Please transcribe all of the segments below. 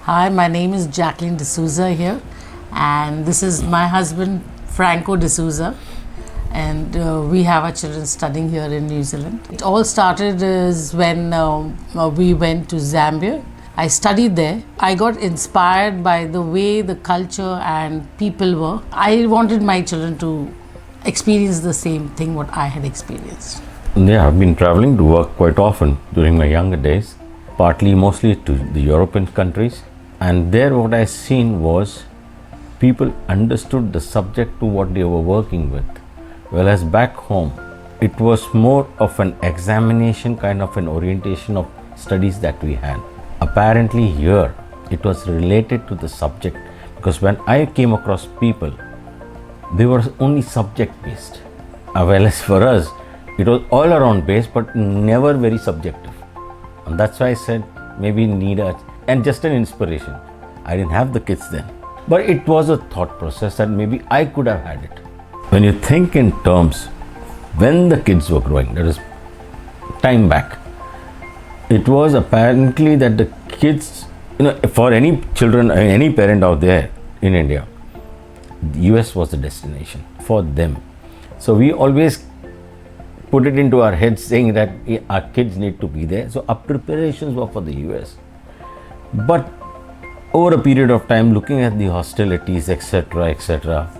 Hi, my name is Jacqueline D'souza here, and this is my husband Franco D'souza, and we have our children studying here in New Zealand. It all started is when we went to Zambia. I studied there. I got inspired by the way the culture and people were. I wanted my children to experience the same thing what I had experienced. Yeah, I've been traveling to work quite often during my younger days, mostly to the European countries. And there what I seen was people understood the subject to what they were working with. Whereas back home, it was more of an examination kind of an orientation of studies that we had. Apparently here, it was related to the subject, because when I came across people, they were only subject based. Whereas for us, it was all around based, but never very subjective. And that's why I said maybe and just an inspiration. I didn't have the kids then, but it was a thought process that maybe I could have had it. When you think in terms, when the kids were growing, that is time back, it was apparently that the kids, for any children, any parent out there in India, the US was the destination for them. So we always put it into our heads saying that our kids need to be there. So our preparations were for the US. But over a period of time, looking at the hostilities, etc.,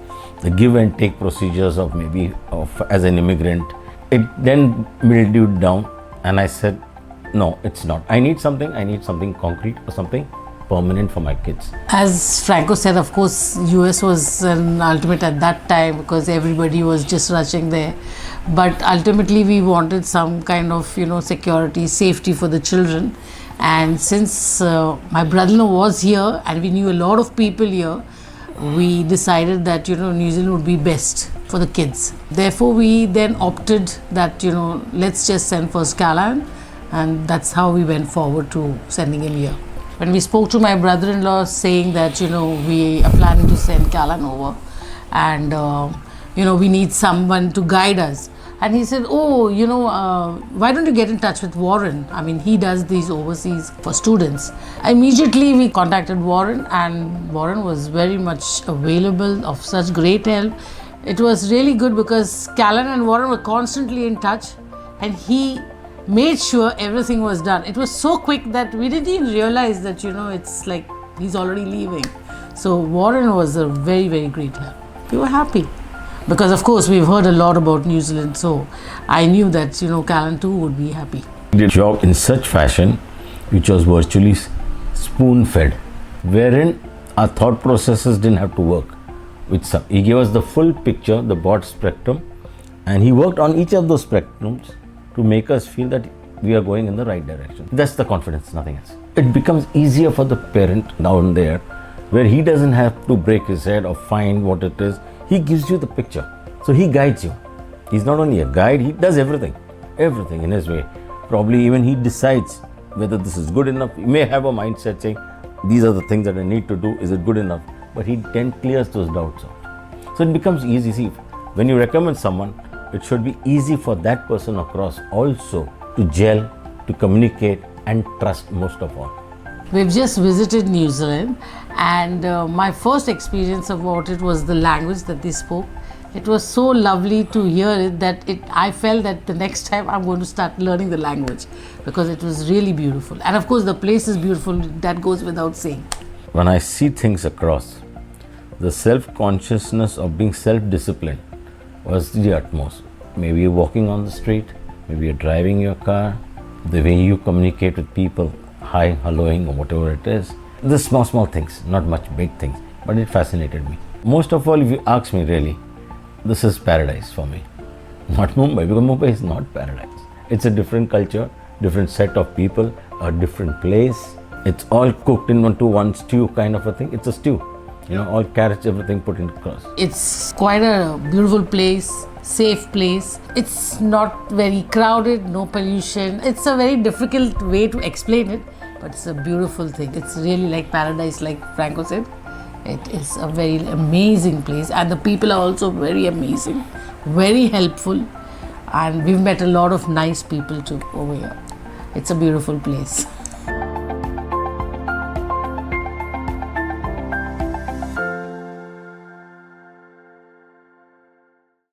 the give and take procedures of as an immigrant, it then mildewed down, and I said, no, it's not. I need something concrete or something permanent for my kids. As Franco said, of course, US was an ultimate at that time because everybody was just rushing there. But ultimately, we wanted some kind of, security, safety for the children. And since my brother-in-law was here and we knew a lot of people here, we decided that, New Zealand would be best for the kids. Therefore, we then opted that, let's just send first Callan. And that's how we went forward to sending him here. When we spoke to my brother-in-law saying that, we are planning to send Callan over and, we need someone to guide us. And he said, why don't you get in touch with Warren? I mean, he does these overseas for students. Immediately we contacted Warren, and Warren was very much available, of such great help. It was really good because Callan and Warren were constantly in touch, and he made sure everything was done. It was so quick that we didn't even realize that, it's like he's already leaving. So Warren was a very, very great help. We were happy. Because of course we've heard a lot about New Zealand, so I knew that Callan too would be happy. He did job in such fashion which was virtually spoon-fed, wherein our thought processes didn't have to work. He gave us the full picture, the broad spectrum, and he worked on each of those spectrums to make us feel that we are going in the right direction. That's the confidence, nothing else. It becomes easier for the parent down there, where he doesn't have to break his head or find what it is. He gives you the picture. So he guides you. He's not only a guide, he does everything in his way. Probably even he decides whether this is good enough. He may have a mindset saying, these are the things that I need to do, is it good enough? But he then clears those doubts out. So it becomes easy. See, when you recommend someone, it should be easy for that person across also to gel, to communicate and trust most of all. We've just visited New Zealand, and my first experience about it was the language that they spoke. It was so lovely to hear it that I felt that the next time I'm going to start learning the language because it was really beautiful. And of course the place is beautiful, that goes without saying. When I see things across, the self-consciousness of being self-disciplined was the utmost. Maybe you're walking on the street, maybe you're driving your car, the way you communicate with people, hi, helloing or whatever it is. The small things, not much big things, but it fascinated me. Most of all, if you ask me really, this is paradise for me. Not Mumbai, because Mumbai is not paradise. It's a different culture, different set of people, a different place. It's all cooked into one stew kind of a thing. It's a stew, all carrots, everything put in across. It's quite a beautiful place, safe place. It's not very crowded, no pollution. It's a very difficult way to explain it, but it's a beautiful thing. It's really like paradise, like Franco said. It is a very amazing place, and the people are also very amazing, very helpful, and we've met a lot of nice people too over here. It's a beautiful place.